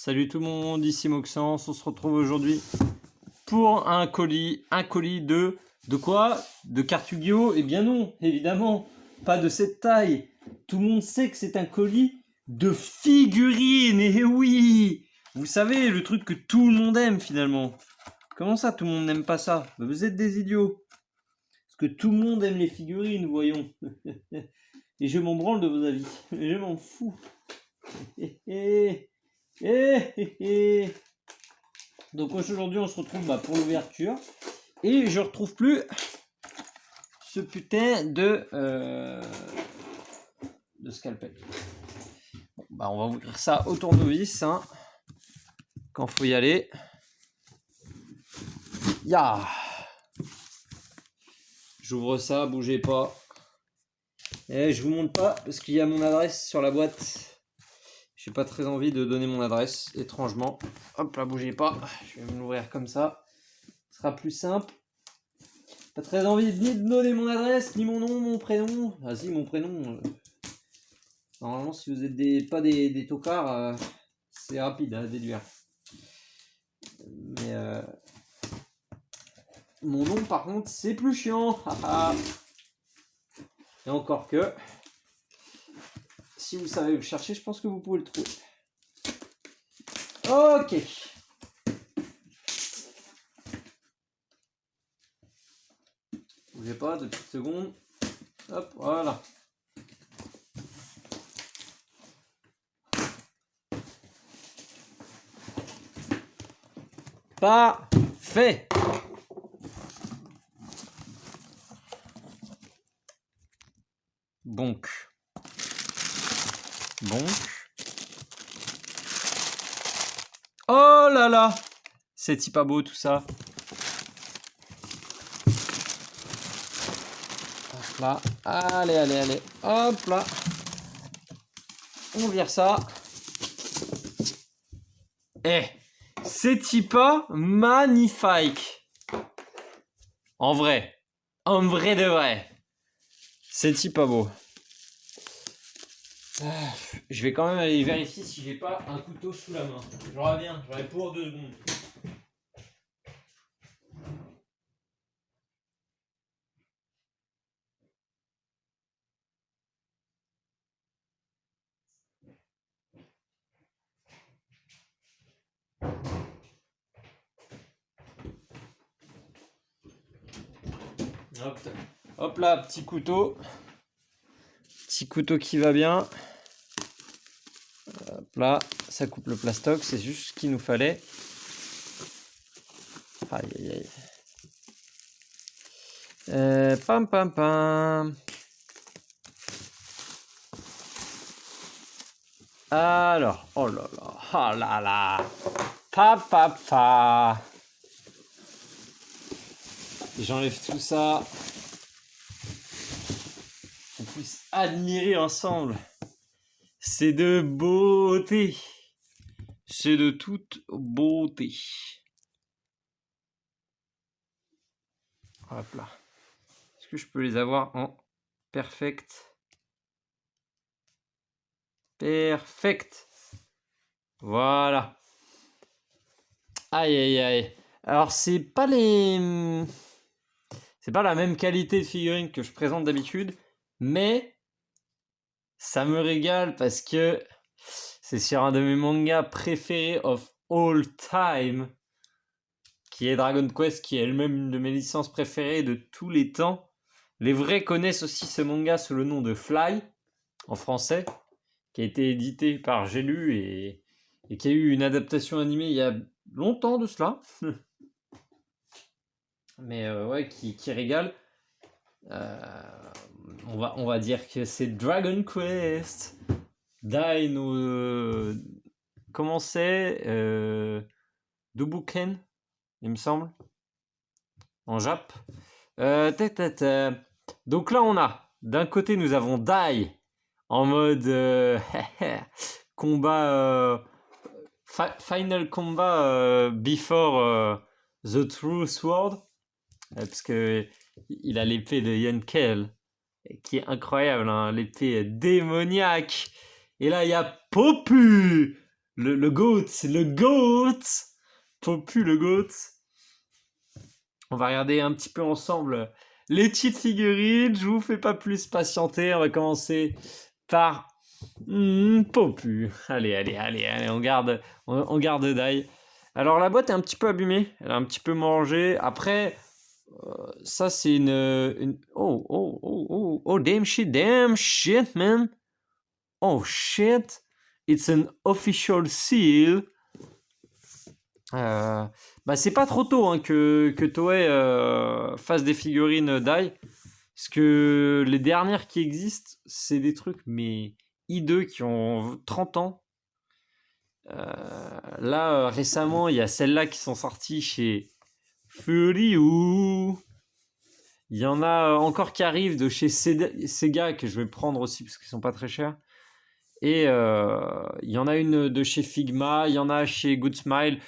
Salut tout le monde, ici Moxens, on se retrouve aujourd'hui pour un colis de quoi? De cartes Yu-Gi-Oh! Eh bien non, évidemment, pas de cette taille. Tout le monde sait que c'est un colis de figurines, et oui! Vous savez, le truc que tout le monde aime finalement. Comment ça, tout le monde n'aime pas ça? Vous êtes des idiots. Parce que tout le monde aime les figurines, voyons. Et je m'en branle de vos avis. Je m'en fous. Donc aujourd'hui on se retrouve pour l'ouverture et je retrouve plus ce putain de scalpel. Bon, on va ouvrir ça au tournevis hein, quand faut y aller. Ya. J'ouvre ça, bougez pas. Et je vous montre pas parce qu'il y a mon adresse sur la boîte. J'ai pas très envie de donner mon adresse, étrangement. Hop là, bougez pas. Je vais me l'ouvrir comme ça. Ce sera plus simple. Pas très envie ni de donner mon adresse, ni mon nom, mon prénom. Ah si, mon prénom. Normalement, si vous êtes pas des tocards, c'est rapide à déduire. Mais mon nom, par contre, c'est plus chiant. Et encore que, si vous savez le chercher, je pense que vous pouvez le trouver. Ok. Bougez pas, 2 petites secondes. Hop, voilà. Parfait. Donc. Oh là là, c'est pas beau tout ça. Hop là, allez, hop là. On vire ça. C'est pas magnifique. En vrai de vrai. C'est pas beau. Je vais quand même aller vérifier si j'ai pas un couteau sous la main. Je reviens, j'aurai pour 2 secondes. Hop là, petit couteau. Petit couteau qui va bien. Hop là, ça coupe le plastoc, c'est juste ce qu'il nous fallait. Aïe. Pam. Alors, oh là là. Papa. J'enlève tout ça. On puisse admirer ensemble. C'est de beauté. C'est de toute beauté. Hop là. Est-ce que je peux les avoir en perfect? Perfect. Voilà. Aïe. Alors c'est pas la même qualité de figurine que je présente d'habitude, mais ça me régale parce que c'est sur un de mes mangas préférés of all time, qui est Dragon Quest, qui est elle-même une de mes licences préférées de tous les temps. Les vrais connaissent aussi ce manga sous le nom de Fly, en français, qui a été édité par J'ai lu et qui a eu une adaptation animée il y a longtemps de cela. Mais ouais, qui régale. On va dire que c'est Dragon Quest. Dino. Comment c'est Dubuken, il me semble. En Jap. Donc là, on a. D'un côté, nous avons Dai en mode combat. Final combat before the true sword. Parce que il a l'épée de Yankel, qui est incroyable, hein, l'épée démoniaque. Et là, il y a Popu, Le GOAT, c'est le GOAT. Popu, le GOAT. On va regarder un petit peu ensemble les petites figurines. Je vous fais pas plus patienter. On va commencer par Popu. Allez, on garde d'ail. Alors la boîte est un petit peu abîmée. Elle a un petit peu mangé. Après, ça c'est oh, damn shit, man. Oh shit. It's an official seal. Bah c'est pas trop tôt hein, que Toei fasse des figurines d'ail. Parce que les dernières qui existent, c'est des trucs mais hideux qui ont 30 ans. Là, récemment, il y a celles-là qui sont sorties chez Furiou. Il y en a encore qui arrivent de chez Sega que je vais prendre aussi parce qu'ils sont pas très chers. Et il y en a une de chez Figma, il y en a chez Good Smile.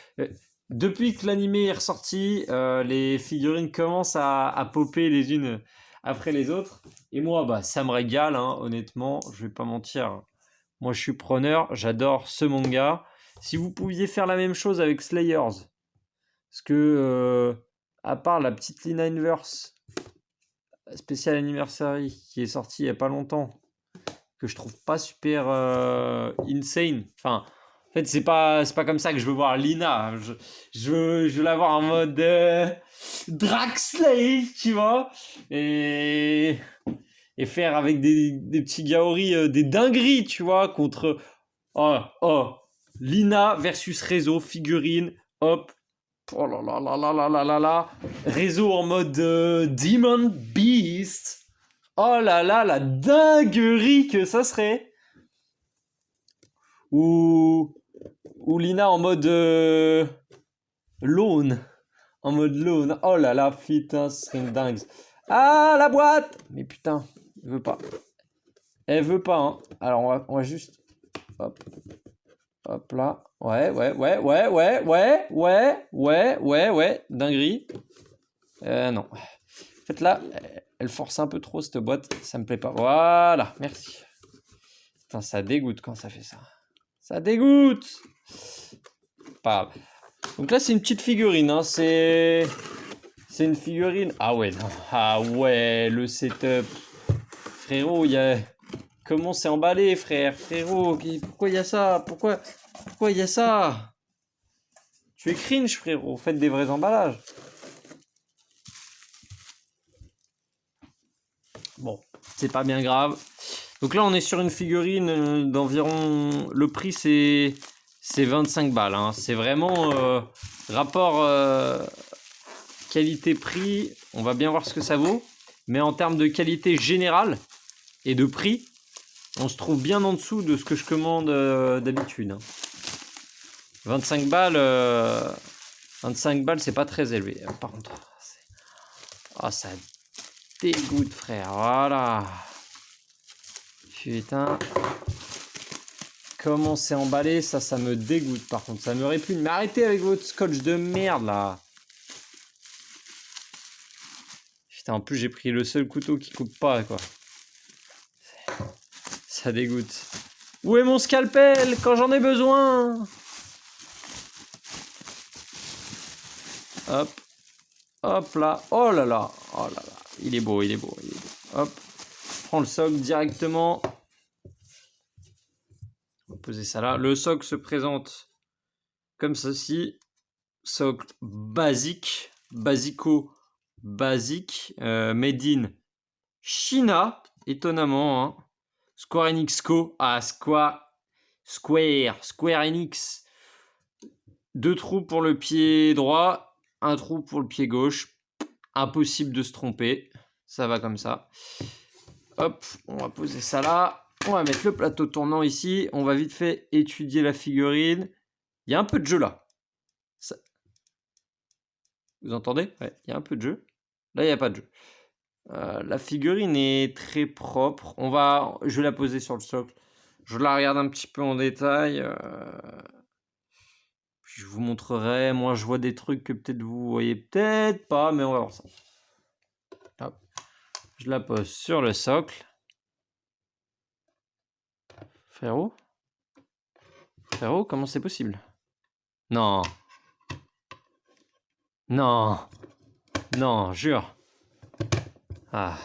Depuis que l'animé est ressorti, les figurines commencent à popper les unes après les autres. Et moi, bah, ça me régale, hein, honnêtement, je vais pas mentir. Moi, je suis preneur, j'adore ce manga. Si vous pouviez faire la même chose avec Slayers, parce que, à part la petite Lina Inverse Special Anniversary qui est sortie il y a pas longtemps, que je trouve pas super insane. Enfin, en fait, c'est pas comme ça que je veux voir Lina. Je veux la voir en mode Draxley, tu vois, et faire avec des petits Gaori des dingueries, tu vois, contre Lina versus Réseau figurine, hop. Oh là là là là là là là là. Réseau en mode Demon Beast. Oh là là, la dinguerie que ça serait. Ou Lina en mode Lone. En mode Lone. Oh là là, putain, ce serait une dingue. Ah, la boîte. Mais putain, elle veut pas. Elle veut pas, hein. Alors, on va juste... Hop. Hop là. Ouais. Dinguerie. Non. En fait, là, elle force un peu trop cette boîte. Ça me plaît pas. Voilà, merci. Putain, ça dégoûte quand ça fait ça. Ça dégoûte. Pas grave. Donc là, c'est une petite figurine. Hein. C'est une figurine. Ah ouais, non. Ah ouais, le setup. Frérot, il y a... Comment c'est emballé, frère? Frérot, pourquoi il y a ça? Pourquoi il y a ça? Tu es cringe, frérot. Faites des vrais emballages. Bon, c'est pas bien grave. Donc là, on est sur une figurine d'environ... Le prix, c'est 25 balles. Hein. C'est vraiment rapport qualité-prix. On va bien voir ce que ça vaut. Mais en termes de qualité générale et de prix, on se trouve bien en dessous de ce que je commande d'habitude. Hein. 25 balles, 25 balles, c'est pas très élevé. Par contre, ça dégoûte, frère. Voilà. Putain. Comment c'est emballé, ça me dégoûte par contre. Ça me répugne. Mais arrêtez avec votre scotch de merde là. Putain, en plus j'ai pris le seul couteau qui coupe pas quoi. Ça dégoûte. Où est mon scalpel quand j'en ai besoin? Hop. Hop là. Oh là là. Oh là là. Il est beau. Hop. Prends le socle directement. On va poser ça là. Le socle se présente comme ceci. Socle basique. Basique. Made in China. Étonnamment. Hein. Square Enix Co. Ah, Square Enix. 2 trous pour le pied droit, 1 trou pour le pied gauche. Impossible de se tromper. Ça va comme ça. Hop, on va poser ça là. On va mettre le plateau tournant ici. On va vite fait étudier la figurine. Il y a un peu de jeu là. Ça... Vous entendez? Ouais, il y a un peu de jeu. Là, il n'y a pas de jeu. La figurine est très propre. Je vais la poser sur le socle. Je la regarde un petit peu en détail. Puis je vous montrerai. Moi, je vois des trucs que peut-être vous voyez peut-être pas, mais on va voir ça. Hop. Je la pose sur le socle. Frérot. Frérot, comment c'est possible? Non. Non. Non, jure. Ah.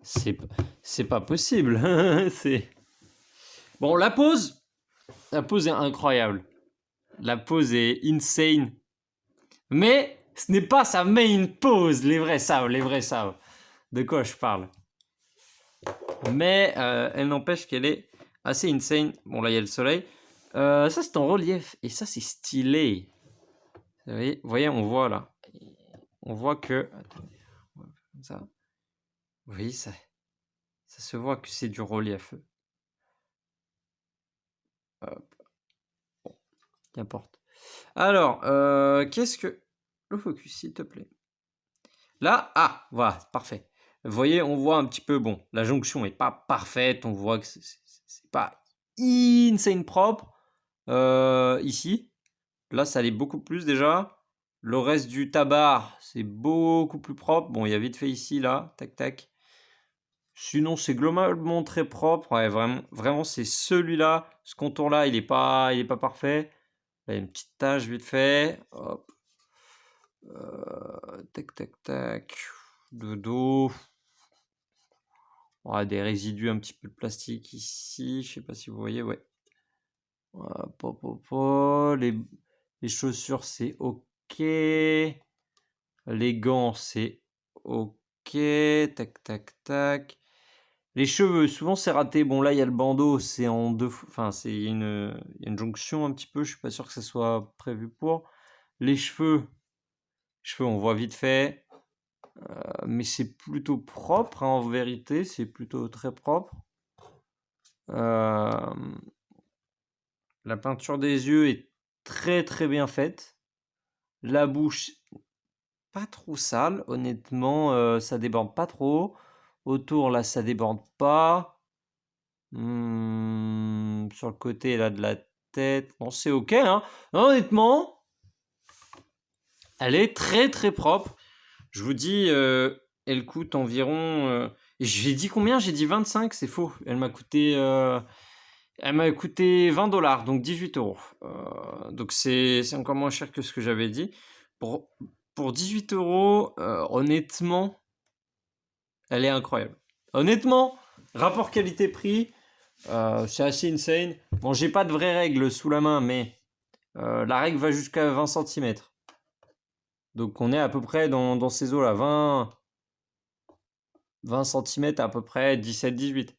C'est pas possible. C'est... Bon, la pose. La pose est incroyable. La pose est insane. Mais ce n'est pas sa main pose. Les vrais savent, les vrais savent. De quoi je parle. Mais elle n'empêche qu'elle est assez insane. Bon, là, il y a le soleil. Ça, c'est en relief. Et ça, c'est stylé. Vous voyez, on voit là. On voit que... Attendez, comme ça. Vous voyez, ça se voit que c'est du relief. Hop. Bon, qu'importe. Alors, qu'est-ce que... Le focus, s'il te plaît. Là, ah, voilà, parfait. Vous voyez, on voit un petit peu, bon, la jonction est pas parfaite, on voit que c'est pas insane propre. Ici, là, ça allait beaucoup plus déjà. Le reste du tabac, c'est beaucoup plus propre. Bon, il y a vite fait ici, là, tac, tac. Sinon, c'est globalement très propre. Ouais, vraiment, c'est celui-là. Ce contour-là, il est pas parfait. Là, il y a une petite tache vite fait. Hop. Tac, tac, tac. De dos. Ouais, des résidus un petit peu de plastique ici. Je sais pas si vous voyez, ouais. Les chaussures, c'est OK. Les gants, c'est OK. Tac, tac, tac. Les cheveux, souvent c'est raté. Bon, là, il y a le bandeau, c'est en deux. Enfin, il y a une jonction un petit peu. Je suis pas sûr que ça soit prévu pour. Les cheveux, on voit vite fait. Mais c'est plutôt propre, hein, en vérité. C'est plutôt très propre. La peinture des yeux est très très bien faite. La bouche, pas trop sale, honnêtement, ça déborde pas trop. Autour, là, ça déborde pas. Sur le côté, là, de la tête, bon, c'est ok, hein. Honnêtement, elle est très très propre. Je vous dis, elle coûte environ... j'ai dit combien? J'ai dit 25, c'est faux. Elle m'a coûté 20$, donc 18€. Donc c'est encore moins cher que ce que j'avais dit. Pour 18€, honnêtement, elle est incroyable. Honnêtement, rapport qualité-prix, c'est assez insane. Bon, j'ai pas de vraies règles sous la main, mais la règle va jusqu'à 20 cm. Donc on est à peu près dans ces eaux-là. 20 cm à peu près 17-18.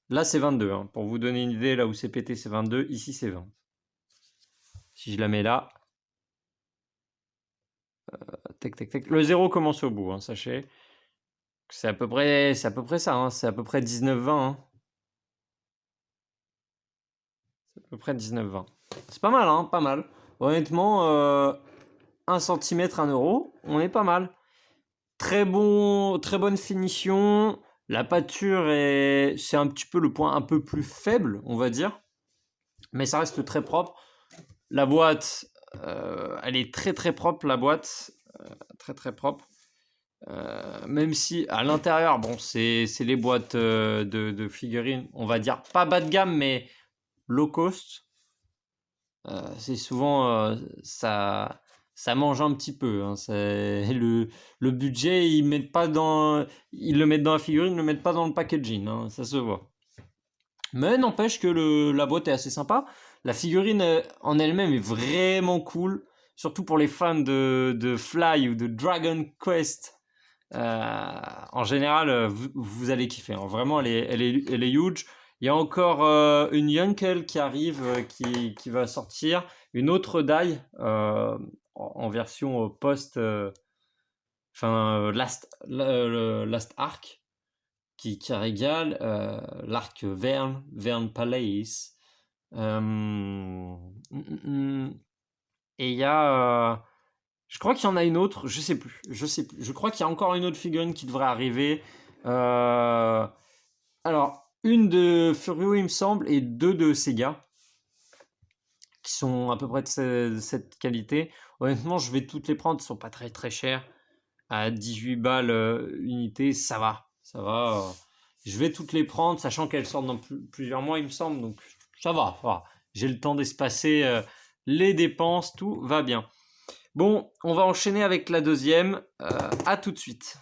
Là, c'est 22. Hein. Pour vous donner une idée, là où c'est pété, c'est 22. Ici, c'est 20. Si je la mets là. Tac, tac, tac. Le 0 commence au bout, hein, sachez. C'est à peu près ça. Hein. C'est à peu près 19-20. Hein. C'est à peu près 19-20. C'est pas mal, hein, pas mal. Honnêtement, 1 cm, 1 euro, on est pas mal. Très bonne finition. La pâture, c'est un petit peu le point un peu plus faible, on va dire. Mais ça reste très propre. La boîte, elle est très très propre, la boîte. Très très propre. Même si à l'intérieur, bon, c'est les boîtes de figurines, on va dire pas bas de gamme, mais low cost. C'est souvent ça mange un petit peu. Hein, le budget, ils le mettent dans la figurine, ils le mettent pas dans le packaging. Hein, ça se voit. Mais n'empêche que la boîte est assez sympa. La figurine en elle-même est vraiment cool, surtout pour les fans de Fly ou de Dragon Quest. En général, vous allez kiffer. Hein. Vraiment, elle est huge. Il y a encore une Yunkel qui arrive, qui va sortir. Une autre die en version post... Last Arc qui régale. L'arc Vern Palace. Et il y a... je crois qu'il y en a une autre, je sais plus. Je crois qu'il y a encore une autre figurine qui devrait arriver. Alors, une de Furio, il me semble, et 2 de Sega, qui sont à peu près de cette qualité. Honnêtement, je vais toutes les prendre, elles sont pas très très chères. À 18 balles unité, ça va. Ça va. Je vais toutes les prendre, sachant qu'elles sortent dans plusieurs mois, il me semble. Donc, ça va. j'ai le temps d'espacer les dépenses, tout va bien. Bon, on va enchaîner avec la deuxième. À tout de suite.